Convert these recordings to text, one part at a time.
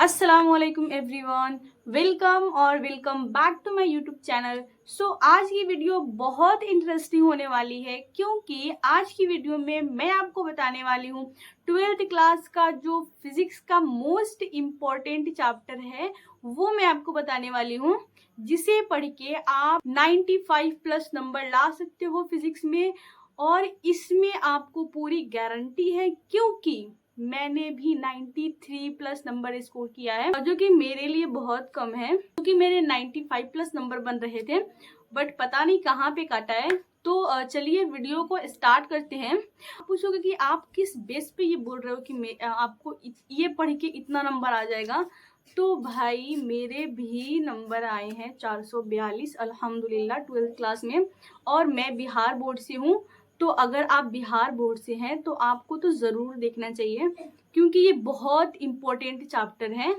अस्सलामुअलैकुम everyone, welcome back to my YouTube channel. आज की वीडियो बहुत इंटरेस्टिंग होने वाली है क्योंकि आज की वीडियो में मैं आपको बताने वाली हूँ 12th क्लास का जो फिजिक्स का मोस्ट इम्पॉर्टेंट चैप्टर है वो मैं आपको बताने वाली हूँ, जिसे पढ़ के आप 95 प्लस नंबर ला सकते हो फिजिक्स में। और इसमें आपको पूरी गारंटी है क्योंकि मैंने भी 93 प्लस नंबर स्कोर किया है, जो कि मेरे लिए बहुत कम है क्योंकि मेरे 95 प्लस नंबर बन रहे थे, बट पता नहीं कहाँ पे काटा है। तो चलिए वीडियो को स्टार्ट करते हैं। आप पूछोगे कि आप किस बेस पे ये बोल रहे हो कि आपको ये पढ़ के इतना नंबर आ जाएगा। तो भाई मेरे भी नंबर आए हैं 442 अल्हम्दुलिल्लाह 12th क्लास में, और मैं बिहार बोर्ड से हूँ। तो अगर आप बिहार बोर्ड से हैं तो आपको तो ज़रूर देखना चाहिए क्योंकि ये बहुत इम्पोर्टेंट चैप्टर है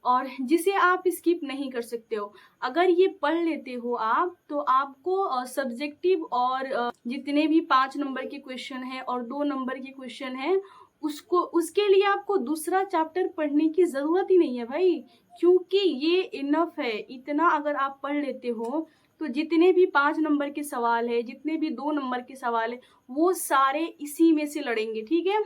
और जिसे आप स्किप नहीं कर सकते हो। अगर ये पढ़ लेते हो आप तो आपको सब्जेक्टिव और जितने भी 5 नंबर के क्वेश्चन हैं और 2 नंबर के क्वेश्चन हैं उसके लिए आपको दूसरा चैप्टर पढ़ने की ज़रूरत ही नहीं है भाई, क्योंकि ये इनफ है। इतना अगर आप पढ़ लेते हो तो जितने भी 5 नंबर के सवाल है, जितने भी 2 नंबर के सवाल है, वो सारे इसी में से लड़ेंगे, ठीक है।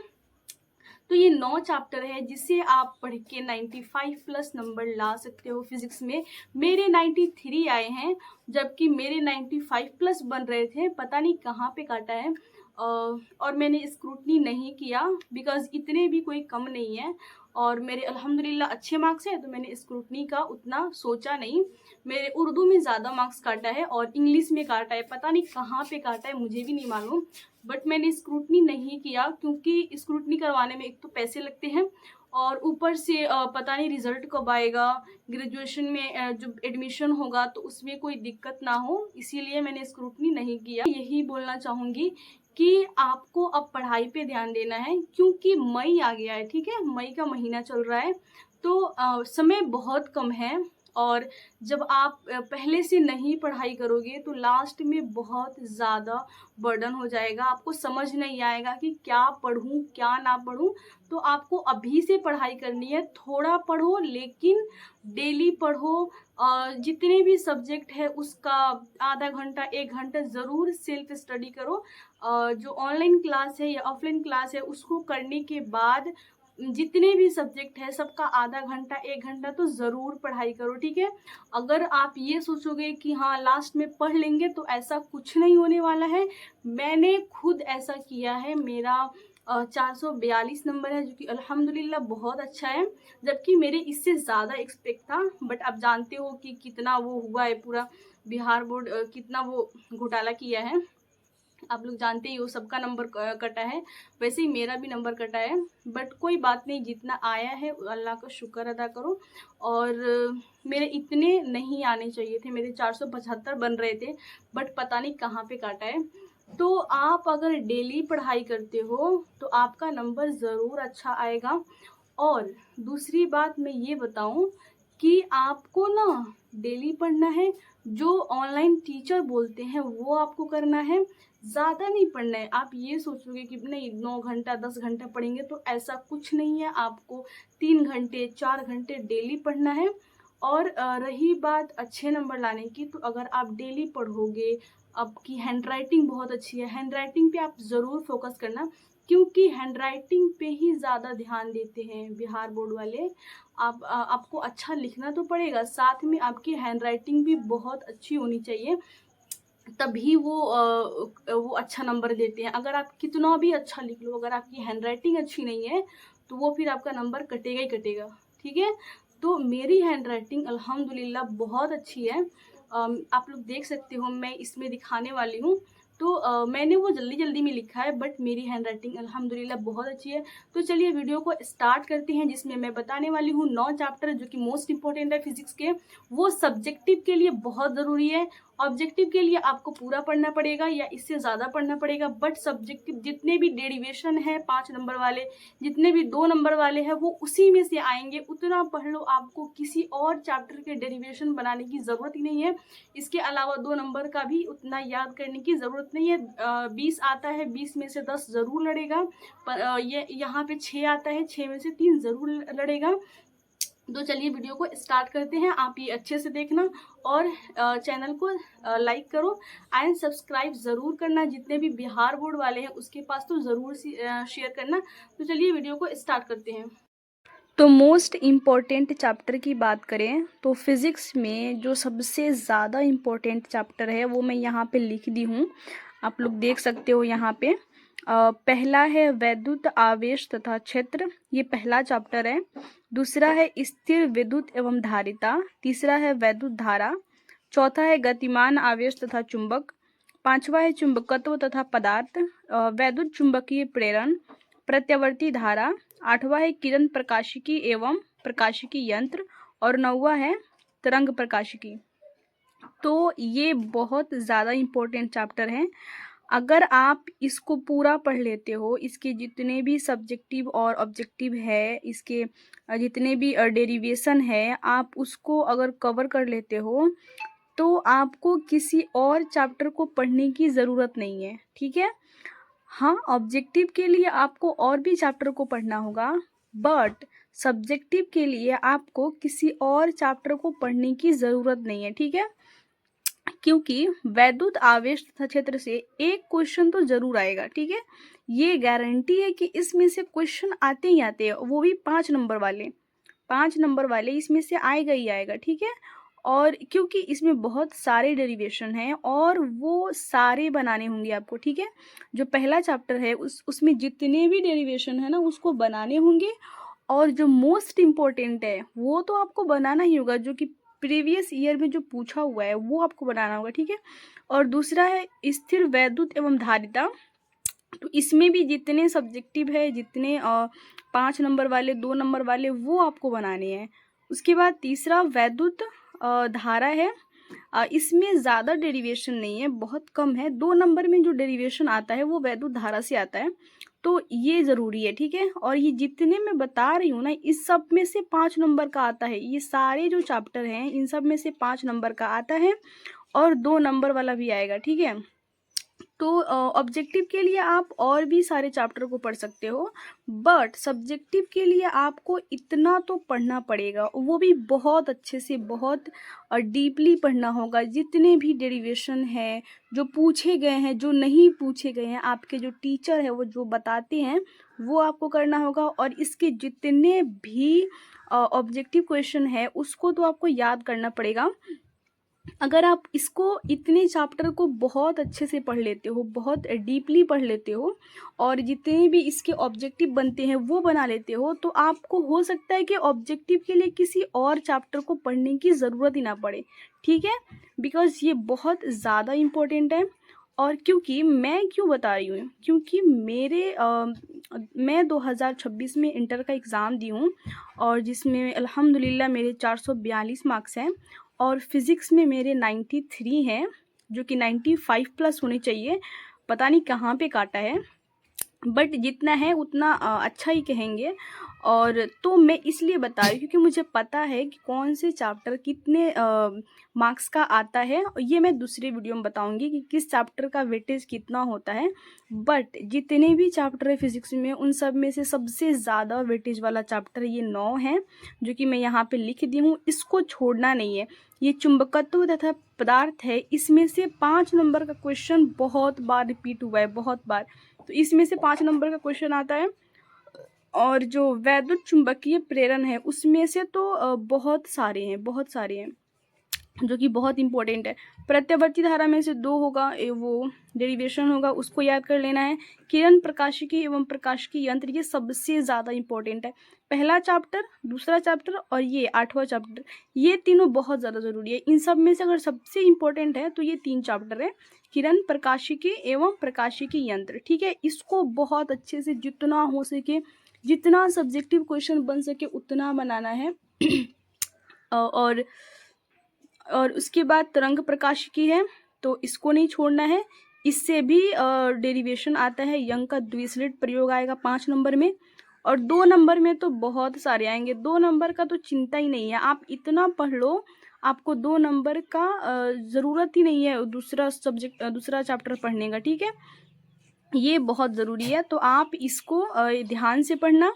तो ये 9 चैप्टर है जिसे आप पढ़ के 95 प्लस नंबर ला सकते हो फिजिक्स में। मेरे 93 आए हैं जबकि मेरे 95 प्लस बन रहे थे, पता नहीं कहाँ पे काटा है। और मैंने स्क्रूटनी नहीं किया बिकॉज इतने भी कोई कम नहीं है और मेरे अल्हम्दुलिल्लाह अच्छे मार्क्स हैं, तो मैंने स्क्रूटनी का उतना सोचा नहीं। मेरे उर्दू में ज़्यादा मार्क्स काटा है और इंग्लिश में काटा है, पता नहीं कहाँ पे काटा है, मुझे भी नहीं मालूम। बट मैंने स्क्रूटनी नहीं किया क्योंकि स्क्रूटनी करवाने में एक तो पैसे लगते हैं और ऊपर से पता नहीं रिजल्ट कब आएगा। ग्रेजुएशन में जो एडमिशन होगा तो उसमें कोई दिक्कत ना हो, इसीलिए मैंने स्क्रूटनी नहीं किया। यही बोलना चाहूँगी कि आपको अब पढ़ाई पे ध्यान देना है क्योंकि मई आ गया है, ठीक है। मई का महीना चल रहा है तो समय बहुत कम है और जब आप पहले से नहीं पढ़ाई करोगे तो लास्ट में बहुत ज़्यादा बर्डन हो जाएगा, आपको समझ नहीं आएगा कि क्या पढ़ूं क्या ना पढ़ूं। तो आपको अभी से पढ़ाई करनी है, थोड़ा पढ़ो लेकिन डेली पढ़ो। जितने भी सब्जेक्ट है उसका आधा घंटा 1 घंटा ज़रूर सेल्फ स्टडी करो। जो ऑनलाइन क्लास है या ऑफलाइन क्लास है उसको करने के बाद जितने भी सब्जेक्ट है सबका आधा घंटा 1 घंटा तो ज़रूर पढ़ाई करो, ठीक है। अगर आप ये सोचोगे कि हाँ लास्ट में पढ़ लेंगे तो ऐसा कुछ नहीं होने वाला है। मैंने खुद ऐसा किया है, मेरा 442 नंबर है जो कि अल्हम्दुलिल्लाह बहुत अच्छा है, जबकि मेरे इससे ज़्यादा एक्सपेक्ट था। बट आप जानते हो कि कितना वो हुआ है, पूरा बिहार बोर्ड कितना वो घोटाला किया है। आप लोग जानते ही हो सबका नंबर कटा है, वैसे ही मेरा भी नंबर कटा है। बट कोई बात नहीं, जितना आया है अल्लाह का शुक्र अदा करो। और मेरे इतने नहीं आने चाहिए थे, मेरे 475 बन रहे थे, बट पता नहीं कहाँ पे काटा है। तो आप अगर डेली पढ़ाई करते हो तो आपका नंबर ज़रूर अच्छा आएगा। और दूसरी बात मैं ये बताऊं कि आपको ना डेली पढ़ना है, जो ऑनलाइन टीचर बोलते हैं वो आपको करना है, ज़्यादा नहीं पढ़ना है। आप ये सोचोगे कि नहीं 9 घंटा 10 घंटा पढ़ेंगे, तो ऐसा कुछ नहीं है। आपको 3 घंटे 4 घंटे डेली पढ़ना है। और रही बात अच्छे नंबर लाने की, तो अगर आप डेली पढ़ोगे, आपकी हैंड राइटिंग बहुत अच्छी है, हैंड राइटिंग पे आप ज़रूर फोकस करना क्योंकि हैंड राइटिंग पे ही ज़्यादा ध्यान देते हैं बिहार बोर्ड वाले। आपको अच्छा लिखना तो पड़ेगा, साथ में आपकी हैंड राइटिंग भी बहुत अच्छी होनी चाहिए, तभी वो अच्छा नंबर देते हैं। अगर आप कितना भी अच्छा लिख लो, अगर आपकी हैंड राइटिंग अच्छी नहीं है तो वो फिर आपका नंबर कटेगा ही कटेगा, ठीक है। तो मेरी हैंड राइटिंग अल्हम्दुलिल्लाह बहुत अच्छी है। आप लोग देख सकते हो, मैं इसमें दिखाने वाली हूँ। तो मैंने वो जल्दी जल्दी में लिखा है बट मेरी हैंड राइटिंग अल्हम्दुलिल्लाह बहुत अच्छी है। तो चलिए वीडियो को स्टार्ट करते हैं, जिसमें मैं बताने वाली हूँ 9 चैप्टर जो कि मोस्ट इंपॉर्टेंट है फिजिक्स के। वो सब्जेक्टिव के लिए बहुत ज़रूरी है, ऑब्जेक्टिव के लिए आपको पूरा पढ़ना पड़ेगा या इससे ज़्यादा पढ़ना पड़ेगा। बट सब्जेक्टिव जितने भी डेरिवेशन है 5 नंबर वाले, जितने भी 2 नंबर वाले हैं, वो उसी में से आएंगे, उतना पढ़ लो। आपको किसी और चैप्टर के डेरिवेशन बनाने की ज़रूरत ही नहीं है। इसके अलावा 2 नंबर का भी उतना याद करने की ज़रूरत नहीं है। 20 आता है, 20 में से 10 ज़रूर लड़ेगा। ये यहाँ पे 6 आता है, 6 में से 3 ज़रूर लड़ेगा। तो चलिए वीडियो को स्टार्ट करते हैं। आप ये अच्छे से देखना और चैनल को लाइक करो एंड सब्सक्राइब ज़रूर करना। जितने भी बिहार बोर्ड वाले हैं उसके पास तो ज़रूर शेयर करना। तो चलिए वीडियो को स्टार्ट करते हैं। तो मोस्ट इम्पॉर्टेंट चैप्टर की बात करें तो फिज़िक्स में जो सबसे ज़्यादा इम्पोर्टेंट चैप्टर है वो मैं यहाँ पे लिख दी हूँ, आप लोग देख सकते हो यहाँ पे। पहला है वैद्युत आवेश तथा क्षेत्र, ये पहला चैप्टर है। दूसरा है स्थिर विद्युत एवं धारिता। तीसरा है वैद्युत धारा। चौथा है गतिमान आवेश तथा चुंबक। पांचवा है चुंबकत्व तथा पदार्थ, वैद्युत चुंबकीय प्रेरण, प्रत्यावर्ती धारा। आठवां है किरण प्रकाशिकी एवं प्रकाशिकी यंत्र और नौवां है तरंग प्रकाशिकी। तो ये बहुत ज़्यादा इम्पोर्टेंट चैप्टर है। अगर आप इसको पूरा पढ़ लेते हो, इसके जितने भी सब्जेक्टिव और ऑब्जेक्टिव है, इसके जितने भी डेरिवेशन है, आप उसको अगर कवर कर लेते हो तो आपको किसी और चैप्टर को पढ़ने की ज़रूरत नहीं है, ठीक है। हाँ, ऑब्जेक्टिव के लिए आपको और भी चैप्टर को पढ़ना होगा, बट सब्जेक्टिव के लिए आपको किसी और चैप्टर को पढ़ने की ज़रूरत नहीं है, ठीक है। क्योंकि वैद्युत आवेश तथा क्षेत्र से एक क्वेश्चन तो जरूर आएगा, ठीक है। ये गारंटी है कि इसमें से क्वेश्चन आते ही आते हैं, वो भी 5 नंबर वाले इसमें से आएगा ही आएगा, ठीक है। और क्योंकि इसमें बहुत सारे डेरिवेशन हैं और वो सारे बनाने होंगे आपको, ठीक है। जो पहला चैप्टर है उसमें जितने भी डेरिवेशन है ना उसको बनाने होंगे, और जो मोस्ट इम्पोर्टेंट है वो तो आपको बनाना ही होगा, जो कि प्रीवियस ईयर में जो पूछा हुआ है वो आपको बनाना होगा, ठीक है। और दूसरा है स्थिर वैद्युत एवं धारिता। तो इसमें भी जितने सब्जेक्टिव है, जितने 5 नंबर वाले, 2 नंबर वाले, वो आपको बनाने हैं। उसके बाद तीसरा वैद्युत धारा है। इसमें ज़्यादा डेरिवेशन नहीं है, बहुत कम है। 2 नंबर में जो डेरिवेशन आता है वो वैद्युत धारा से आता है, तो ये ज़रूरी है, ठीक है। और ये जितने मैं बता रही हूँ ना, इस सब में से 5 नंबर का आता है। ये सारे जो चैप्टर हैं इन सब में से 5 नंबर का आता है और 2 नंबर वाला भी आएगा, ठीक है। तो ऑब्जेक्टिव के लिए आप और भी सारे चैप्टर को पढ़ सकते हो, बट सब्जेक्टिव के लिए आपको इतना तो पढ़ना पड़ेगा, वो भी बहुत अच्छे से, बहुत डीपली पढ़ना होगा। जितने भी डेरिवेशन है, जो पूछे गए हैं, जो नहीं पूछे गए हैं, आपके जो टीचर है वो जो बताते हैं वो आपको करना होगा। और इसके जितने भी ऑब्जेक्टिव क्वेश्चन है उसको तो आपको याद करना पड़ेगा। अगर आप इसको, इतने चैप्टर को बहुत अच्छे से पढ़ लेते हो, बहुत डीपली पढ़ लेते हो, और जितने भी इसके ऑब्जेक्टिव बनते हैं वो बना लेते हो, तो आपको हो सकता है कि ऑब्जेक्टिव के लिए किसी और चैप्टर को पढ़ने की ज़रूरत ही ना पड़े, ठीक है। बिकॉज़ ये बहुत ज़्यादा इम्पोर्टेंट है। और क्योंकि मैं क्यों बता रही हूँ, क्योंकि मैं 2026 में इंटर का एग्ज़ाम दी हूँ, और जिसमें अल्हम्दुलिल्लाह मेरे 442 मार्क्स हैं, और फिज़िक्स में मेरे 93 हैं, जो कि 95 प्लस होने चाहिए। पता नहीं कहाँ पे काटा है, बट जितना है उतना अच्छा ही कहेंगे। और तो मैं इसलिए बता रही हूँ क्योंकि मुझे पता है कि कौन से चैप्टर कितने मार्क्स का आता है, और ये मैं दूसरे वीडियो में बताऊंगी कि किस चैप्टर का वेटेज कितना होता है। बट जितने भी चैप्टर है फिज़िक्स में, उन सब में से सबसे ज़्यादा वेटेज वाला चैप्टर ये 9 है, जो कि मैं यहाँ पे लिख दी हूँ। इसको छोड़ना नहीं है। ये चुंबकत्व तथा पदार्थ है, इसमें से 5 नंबर का क्वेश्चन बहुत बार रिपीट हुआ है, बहुत बार। तो इसमें से 5 नंबर का क्वेश्चन आता है। और जो वैद्युत चुंबकीय प्रेरण है उसमें से तो बहुत सारे हैं, बहुत सारे हैं, जो कि बहुत इंपॉर्टेंट है। प्रत्यावर्ती धारा में से 2 होगा, वो डेरिवेशन होगा, उसको याद कर लेना है। किरण प्रकाशिकी एवं प्रकाशिकी यंत्र, ये सबसे ज़्यादा इंपॉर्टेंट है। पहला चैप्टर, दूसरा चैप्टर और ये 8वां चैप्टर, ये तीनों बहुत ज़्यादा ज़रूरी है। इन सब में से अगर सबसे इम्पोर्टेंट है तो ये 3 चैप्टर है, किरण प्रकाशिकी एवं प्रकाशिकी यंत्र, ठीक है। इसको बहुत अच्छे से, जितना हो सके, जितना सब्जेक्टिव क्वेश्चन बन सके उतना बनाना है। और उसके बाद तरंग प्रकाशिकी है, तो इसको नहीं छोड़ना है। इससे भी डेरिवेशन आता है। यंग का द्विसलिट प्रयोग आएगा 5 नंबर में, और 2 नंबर में तो बहुत सारे आएंगे। 2 नंबर का तो चिंता ही नहीं है, आप इतना पढ़ लो, आपको 2 नंबर का ज़रूरत ही नहीं है दूसरा सब्जेक्ट, दूसरा चैप्टर पढ़ने का, ठीक है। ये बहुत ज़रूरी है, तो आप इसको ध्यान से पढ़ना।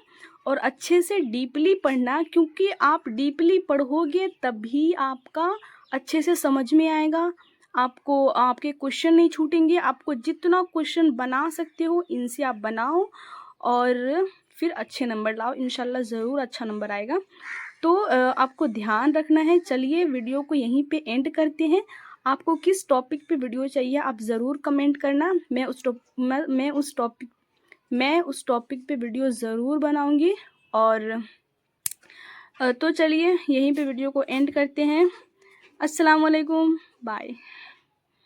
और अच्छे से डीपली पढ़ना, क्योंकि आप डीपली पढ़ोगे तभी आपका अच्छे से समझ में आएगा। आपको आपके क्वेश्चन नहीं छूटेंगे। आपको जितना क्वेश्चन बना सकते हो इनसे आप बनाओ और फिर अच्छे नंबर लाओ। इंशाल्लाह ज़रूर अच्छा नंबर आएगा। तो आपको ध्यान रखना है। चलिए वीडियो को यहीं पे एंड करते हैं। आपको किस टॉपिक पे वीडियो चाहिए आप ज़रूर कमेंट करना। मैं उस टॉपिक पे वीडियो ज़रूर बनाऊंगी। और तो चलिए यहीं पे वीडियो को एंड करते हैं। अस्सलाम वालेकुम, बाय।